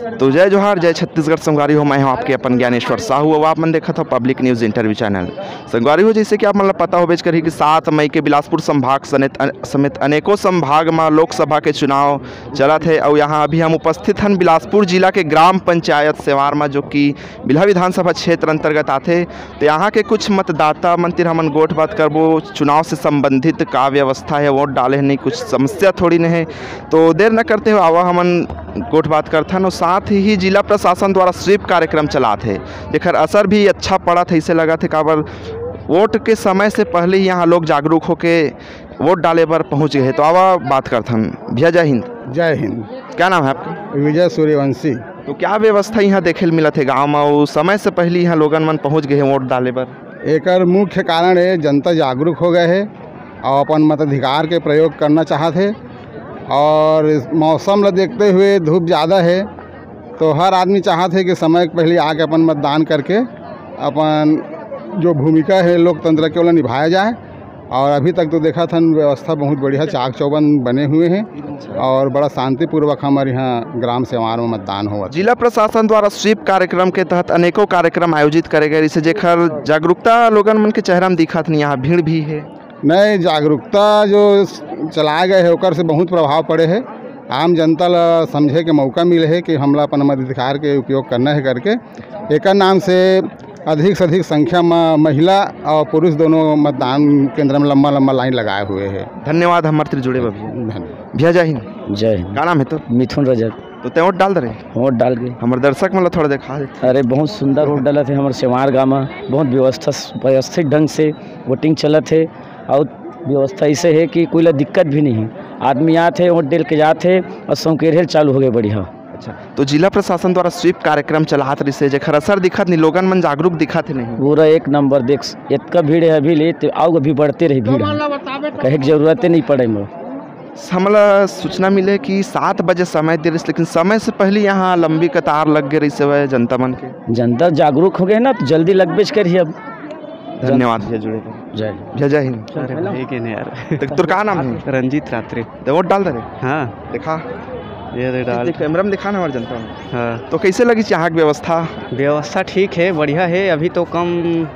तो जय जोहार, जय छत्तीसगढ़। संगवारी हो, मैं हूँ आपके अपन ज्ञानेश्वर साहू। अब आप मन देखा था पब्लिक न्यूज़ इंटरव्यू चैनल। संगवारी हो, जैसे कि आप मतलब पता हो बेच कर ही कि 7 मई के बिलासपुर संभाग समेत अनेकों संभाग में लोकसभा के चुनाव चला थे। और यहाँ अभी हम उपस्थित हैं बिलासपुर जिला के ग्राम पंचायत सेवार में, जो कि बिल्हा विधानसभा क्षेत्र अंतर्गत आते। तो यहाँ के कुछ मतदाता मंत्री हमन गोठ बात करबो चुनाव से संबंधित का व्यवस्था है, वोट डाले नहीं, कुछ समस्या थोड़ी नहीं है। तो देर न करते हुए आवा हमन गोठ बात करथन। और साथ ही जिला प्रशासन द्वारा स्वीप कार्यक्रम चला थे, जेकर असर भी अच्छा पड़ा था। इसे लगा थे काबर वोट के समय से पहले ही यहाँ लोग जागरूक होके वोट डाले पर पहुँच गए। तो आवा बात करथन। भैया जय हिंद। जय हिंद। क्या नाम है आपका? विजय सूर्यवंशी। तो क्या व्यवस्था यहाँ देखे मिला थे गाँव में, और समय से पहले यहाँ लोगन मन पहुँच गए हैं वोट डाले पर? एकर मुख्य कारण है जनता जागरूक हो गए है और अपन मताधिकार के प्रयोग करना चाहते। और मौसम ला देखते हुए धूप ज़्यादा है, तो हर आदमी चाहते है कि समय पहले आके अपन मतदान करके अपन जो भूमिका है लोकतंत्र के वाला निभाया जाए। और अभी तक तो देखा था व्यवस्था बहुत बढ़िया, चाक चौबंद बने हुए हैं और बड़ा शांतिपूर्वक हमारे यहाँ ग्राम सेवाओं में मतदान हुआ। जिला प्रशासन द्वारा स्वीप कार्यक्रम के तहत अनेकों कार्यक्रम आयोजित करे गए, जिससे जेकर जागरूकता लोगन मन के चेहरा में दिखा था। यहाँ भीड़ भी है, नए जागरूकता जो चलाए गए है ओकर से बहुत प्रभाव पड़े है। आम जनता ला समझे के मौका मिले है कि हमला अपन मताधिकार के उपयोग करना है करके। एक नाम से अधिक से अधिक संख्या में महिला और पुरुष दोनों मतदान केंद्र में लंबा लंबा लाइन लगाए हुए हैं। धन्यवाद हमारे जुड़े भैया। भैया जय हिंद। जय हिंद। क्या नाम है तो? मिथुन रजक। तो ते वोट डाल दे रहे? वोट डाल गए। हमारे दर्शक मतलब थोड़ा दिखा दे। अरे बहुत सुंदर वोट डाला थे हमारे सेवार गाँव में, बहुत व्यवस्थित ढंग से वोटिंग चला थे। और व्यवस्था ऐसे है कि कोई दिक्कत भी नहीं है, आदमी आते वोट डाल के जाते और संकेर चालू हो गए बढ़िया। अच्छा, तो जिला प्रशासन द्वारा स्वीप कार्यक्रम चलात रही, जेकर असर दिखत नहीं, लोगन मन जागरूक दिखत नहीं? पूरा एक नंबर। देख इतना भीड़ है अभी ले, तो आओ अभी बढ़ते रही भीड़, कहे की जरूरत नहीं पड़े। हमला सूचना मिले कि 7 बजे समय दे रही, लेकिन समय से पहले यहाँ लंबी कतार लग गई रही जनता मन के। जनता जागरूक हो गए ना, तो जल्दी लगबेच करिए अब। धन्यवाद भैया जुड़े। जय जय हिंद। अरे यार तो क्या नाम है? रंजीत रात्रि। तो वोट डाल दे रहे? हाँ देखा ये डाल कैमरा में दिखा ना हमारे जनता में। हाँ तो कैसे लगी यहाँ की व्यवस्था? ठीक है, बढ़िया है। अभी तो कम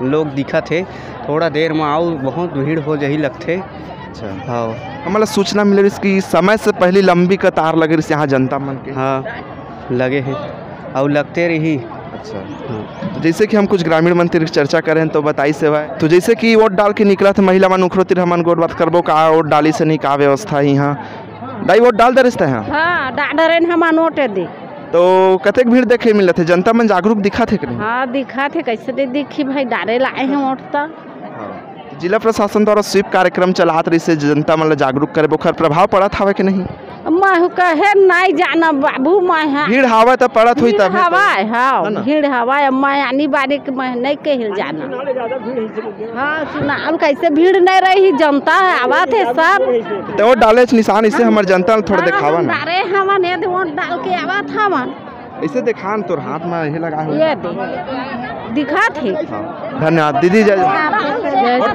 लोग दिखा थे, थोड़ा देर में आओ बहुत भीड़ हो जही लगते। अच्छा हाँ, हमारा सूचना मिले इसकी समय से पहले लंबी कतार लगे रही यहाँ जनता मन के। हाँ लगे हैं और लगते रही। अच्छा हाँ। तो जैसे कि हम कुछ ग्रामीण मंत्री की चर्चा करें तो बताई सेवाएं, तो जैसे कि वोट डाल के निकला था महिला मन उखरोतिर हमन गोट बात करबो का वोट डाली से नहीं का व्यवस्था है यहाँ? दाई वोट डाल दे रहे हैं? हाँ डाल रहे हम वोट दे। तो कतेक भीड़ देखे मिलत है, जनता मन जागरूक दिखा थे कि नहीं? हाँ दिखा थे, कैसे नहीं दिखी भाई, डाले लाए हैं वोट। तो जिला प्रशासन द्वारा स्वीप कार्यक्रम चलात रही से जनता मतलब जागरूक करे, बोखर प्रभाव पड़ा था कि नहीं? मैं कहे नहीं जाना बाबू, मैं भीड़ हवा तो पड़त हुई तब हवाए। हाँ भीड़ हवाए, मैं आनी बारी के मैं नहीं कहिल जाना। हाँ चुनाव कैसे भीड़ नहीं रही, जनता है आवा थे सब। तो वोट डाले निशान इसे हमारे जनता थोड़ा दिखावा ना। डाले हम वोट डाल के आवा था मन ऐसे दिखा तोर हाथ में यही लगा ये दिखा थे। धन्यवाद दीदी। जय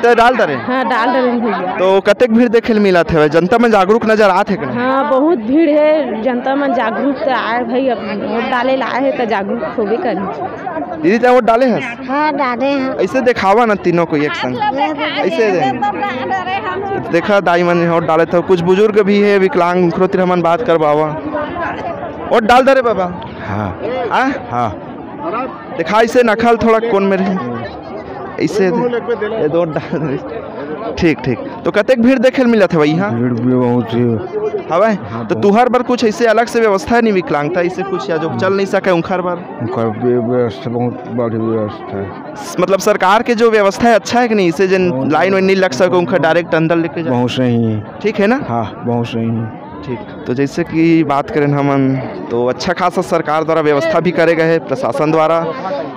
तो डाल दे रहे? हाँ डाल रहे भैया। तो कतेक भीड़ देखे मिला थे, जनता में जागरूक नजर आते हैं? हाँ बहुत भीड़ है, जनता में जागरूक तो आए भाई, अब वोट डाले लाए है तो जागरूक होबे करी। दीदी तो वोट डाले हैं? हाँ डाले हैं। ऐसे दिखावा ना तीनों को एक संग, ऐसे देखा दाई मन वोट डाले थे। कुछ बुजुर्ग भी है, विकलांग उखरोतिर हमन बात करवावा। वोट डाल दे रहे बाबा? हाँ हाँ हाँ दिखा ऐसे नखल थोड़ा कौन में रही ऐसे दो डाल दे। ठीक ठीक। तो कतेक भीड़ देखे मिला थे भाई यहाँ? भीड़ भी बहुत हवा। तो तुहर बर कुछ ऐसे अलग से व्यवस्था नहीं विकलांगता ऐसे कुछ, या जो चल नहीं सके उनखर बर? व्यवस्था बहुत बड़ी व्यवस्था है, मतलब सरकार के जो व्यवस्था है अच्छा है कि नहीं? इसे जिन लाइन वाइन नहीं लग सके उनका डायरेक्ट अंदर लेके जाए। बहुत सही है। ठीक है ना? हाँ बहुत सही है। ठीक। तो जैसे कि बात करें हम, तो अच्छा खासा सरकार द्वारा व्यवस्था भी करे गए, प्रशासन द्वारा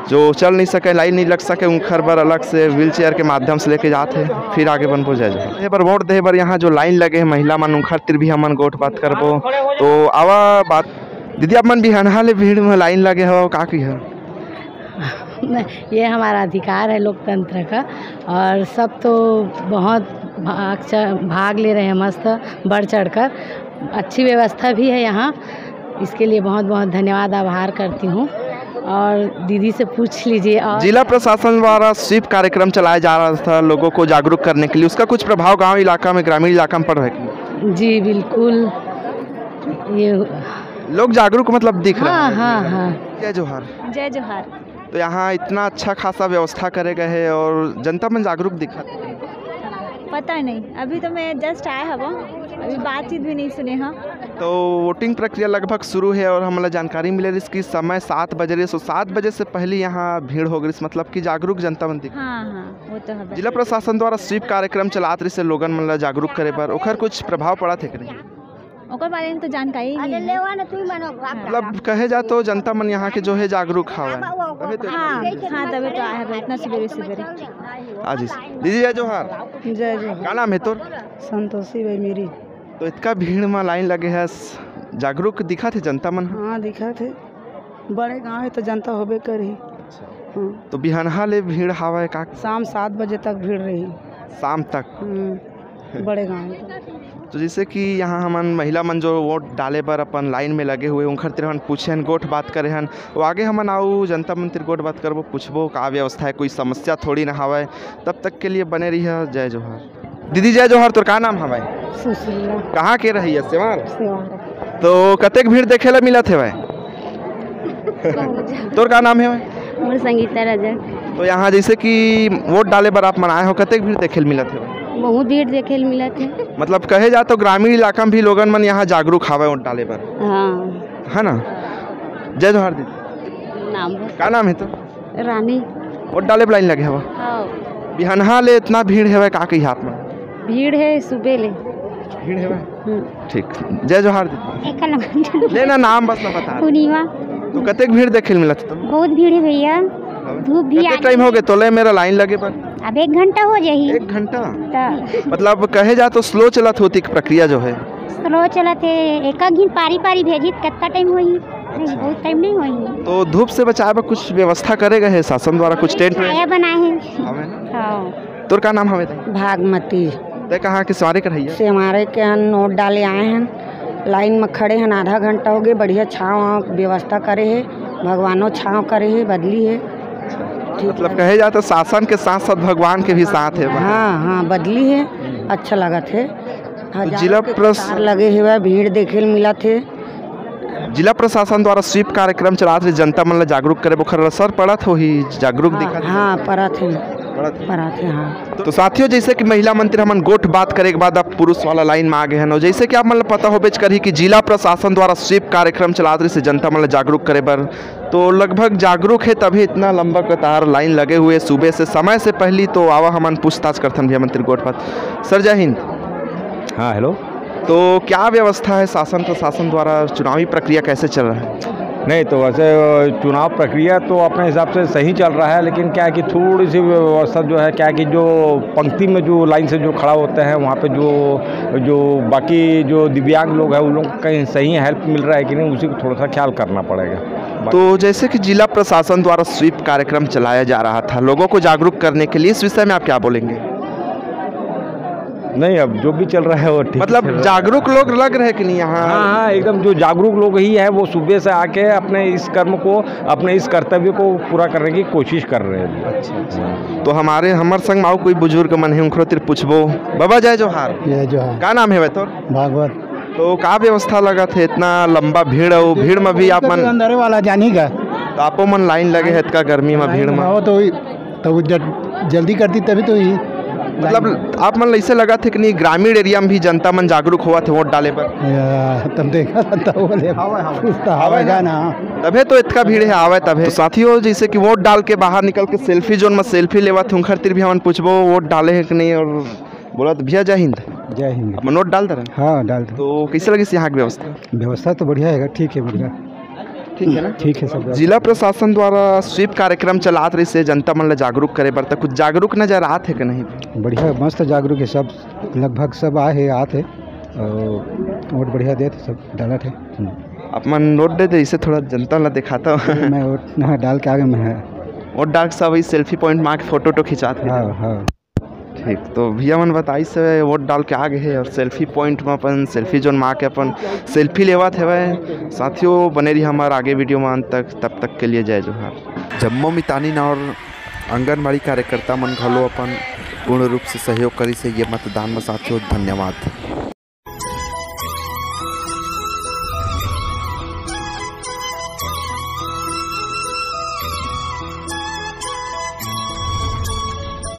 जो चल नहीं सके लाइन नहीं लग सके उनखर बर अलग से व्हील चेयर के माध्यम से लेके जाते फिर आगे बन पहुँच जाए पर वोट दे बर। यहाँ जो लाइन लगे है महिला मन उनखर तिर भी हमन गोट बात करबो। तो आवा बात दीदी, आप मन बिहान ले भीड़ में लाइन लगे हो का की है? ये हमारा अधिकार है लोकतंत्र का, और सब तो बहुत भाग ले रहे हैं मस्त बढ़ चढ़ कर। अच्छी व्यवस्था भी है यहाँ, इसके लिए बहुत बहुत धन्यवाद आभार करती हूँ। और दीदी से पूछ लीजिए। और जिला प्रशासन द्वारा स्वीप कार्यक्रम चलाया जा रहा था लोगों को जागरूक करने के लिए, उसका कुछ प्रभाव गांव इलाका में, ग्रामीण इलाका में पड़ रहा है? जी बिल्कुल, ये लोग जागरूक मतलब दिख रहे हाँ हैं। हाँ हाँ। जय जोहार। जय जोहार। तो यहाँ इतना अच्छा खासा व्यवस्था करे गए है और जनता में जागरूक दिखा। पता नहीं, अभी तो मैं जस्ट आया हवा, अभी बातचीत भी नहीं सुने हाँ। तो वोटिंग प्रक्रिया लगभग शुरू है और हमें जानकारी मिले इसकी समय 7 बजे रही, 7 बजे से पहले यहाँ भीड़ हो गई, मतलब कि जागरूक जनता मन दिख। हाँ हाँ वो तो है। जिला प्रशासन द्वारा स्वीप कार्यक्रम चलात रही से लोगन मन ला जागरूक करे पर ओखर कुछ प्रभाव पड़ा थे कि नहीं? ओकर बारे में तो जानकारी नहीं है। मतलब कहे जा तो जनता मन यहाँ के जो है जागरूक हवा। हाँ हाँ तभी तो आया है इतना सवेरे सवेरे। हाँ जी दीदी जय जोहार। जय जय। क्या नाम है तोर? संतोषी भाई मेरी। तो इतना भीड़ में लाइन लगे है, जागरूक दिखा थे जनता मन? हाँ दिखा थे, बड़े गांव है तो जनता होबे करी। तो बिहनहा ले भीड़ हवा का? शाम 7 बजे तक भीड़ रही। शाम तक? बड़े गांव। तो जैसे कि यहाँ हमन महिला मन जो वोट डाले पर अपन लाइन में लगे हुए उनखर तिर हमन पूछे हन, गोठ बात करे हन, वो आगे हमन आऊ जनता मन तिर गोठ बात करबो, पूछबो का व्यवस्था है, कोई समस्या थोड़ी ना हवाए। तब तक के लिए बने रही है। जय जोहार। दीदी जय जोहार। तोर का नाम हवाए? सुशीला। कहाँ के रही है? सेवार। सेवार। तो कतेक भीड़ देखे ला मिला थे भाई? तोर का नाम है भाई? मोर संगीता राजा। तो यहाँ जैसे कि वोट डाले पर आप मन आए हो, कतेक भीड़ देखे मिला थे? बहुत भीड़ देखे मिला थे। मतलब कहे जा तो ग्रामीण इलाका में भी लोगन मन यहाँ जागरूक हवा वोट डाले पर, हाँ है ना? जय जोहार दीदी। नाम का नाम है तो? रानी। वोट डाले पर लाइन लगे हवा? हाँ बिहनहा ले इतना भीड़ है का कही हाथ में? भीड़ है सुबह ले। भीड़ है ठीक। जय जोहार दीदी। लेना नाम बस ना बता। पूर्णिमा। तो कतेक भीड़ देखे मिला था? बहुत भीड़ है भैया, धूप भी कितने टाइम हो गए तोले मेरा लाइन लगे पर? अब 1 घंटा हो जाही। 1 घंटा? मतलब कहे जा तो स्लो चलत होती प्रक्रिया जो है? स्लो चलत है, एक घिन पारी पारी भेजी कितना टाइम होई? बहुत टाइम नहीं होई। तो धूप से बचाए पर कुछ व्यवस्था करेगा है शासन द्वारा? कुछ टेंट बनाए हैं? हाँ। तोर का नाम हवे? भागमती। ते कहाँ के सवारी कर से हमारे के यहाँ नोट डाले आए हैं, लाइन में खड़े हैं, आधा घंटा हो गए। बढ़िया छाँव व्यवस्था करे है, भगवानों छाँव करे है, बदली है। मतलब कहे जाता तो शासन के साथ साथ भगवान के भी साथ है। हाँ हाँ बदली है, अच्छा लगा थे। तो जिला लगे हुए भीड़ देखे मिला थे। जिला प्रशासन द्वारा स्वीप कार्यक्रम चलाते रहे जनता मन ला जागरूक करे, बुखर असर पड़त हो ही जागरूक दिखा? हाँ पड़ा थे। हाँ। तो साथियों जैसे कि महिला मंत्री हमन गोठ बात करे के बाद अब पुरुष वाला लाइन में आ गए हैं, जैसे कि आप मन पता हो बेच कर ही कि जिला प्रशासन द्वारा स्वीप कार्यक्रम चलाते से जनता मन जागरूक करे बर, तो लगभग जागरूक है तभी इतना लंबा कतार लाइन लगे हुए सुबह से, समय से पहले। तो आवा हमन पूछताछ करथन भैया मंत्री गोठ बात। सर जय हिंद। हाँ हेलो। तो क्या व्यवस्था है शासन प्रशासन द्वारा, चुनावी प्रक्रिया कैसे चल रहा है? नहीं तो वैसे चुनाव प्रक्रिया तो अपने हिसाब से सही चल रहा है, लेकिन क्या है कि थोड़ी सी व्यवस्था जो है, क्या है कि जो पंक्ति में जो लाइन से जो खड़ा होते हैं वहाँ पे जो बाकी जो दिव्यांग लोग हैं उन लोग को कहीं सही हेल्प मिल रहा है कि नहीं, उसी को थोड़ा सा ख्याल करना पड़ेगा। तो जैसे कि जिला प्रशासन द्वारा स्वीप कार्यक्रम चलाया जा रहा था लोगों को जागरूक करने के लिए, इस विषय में आप क्या बोलेंगे? नहीं अब जो भी चल रहा है वो ठीक, मतलब जागरूक लोग लग रहे कि नहीं यहाँ? हाँ एकदम जो जागरूक लोग ही है वो सुबह से आके अपने इस कर्म को, अपने इस कर्तव्य को पूरा करने की कोशिश कर रहे हैं। अच्छा। तो हमार संग माओ कोई बुजुर्ग मन है उनको तिर पूछबो। बाबा जय जोहार। जय जोहार। क्या नाम है तो? भागवत। तो का व्यवस्था लगा थे इतना लंबा भीड़ हो, भीड़ में भी आप मन अंदर वाला जानी का, तो आपो मन लाइन लगे है इतना गर्मी में भीड़ में? तो जल्दी करती तभी तो ही, मतलब आप मन ऐसे लगा थे कि नहीं ग्रामीण एरिया में भी जनता मन जागरूक हुआ थे वोट डाले पर? तब देखा तबे तो इतना भीड़ है आवे तबे। तो साथियों जैसे कि वोट डाल के बाहर निकल के सेल्फी जोन में सेल्फी लेवा थे उनखर तिर भी हम पूछबो वोट डाले है कि नहीं, और बोला तो भैया जय हिंद। जय हिंद। आप नोट डाल दे? हाँ डाल दे। तो कैसे लगी यहाँ की व्यवस्था? व्यवस्था तो बढ़िया है, ठीक है, बढ़िया ठीक है ना? ठीक है सब। जिला प्रशासन द्वारा स्वीप कार्यक्रम चलात रही से जनता मन ला जागरूक करे बर, कुछ जागरूक नजर आते है कि नहीं? बढ़िया मस्त जागरूक है सब, लगभग सब आए आते और वोट बढ़िया दे सब डाला थे। आप मन नोट दे दे, इसे थोड़ा जनता ला दिखाता हूँ। मैं वोट डाल के आगे में है, वोट डाल के सब सेल्फी पॉइंट में आके फोटो खिंचाते। हाँ हाँ। ठीक, तो भैया मन बताई से वोट डाल के आगे है और सेल्फी पॉइंट में अपन सेल्फी जोन माँ के अपन सेल्फी लेवत है। साथियों बने रही हमारे आगे वीडियो में अंत तक, तब तक के लिए जय जोहार। जम्मू मितानी और आंगनबाड़ी कार्यकर्ता मन घलो अपन पूर्ण रूप से सहयोग करी से ये मतदान में। साथियों धन्यवाद।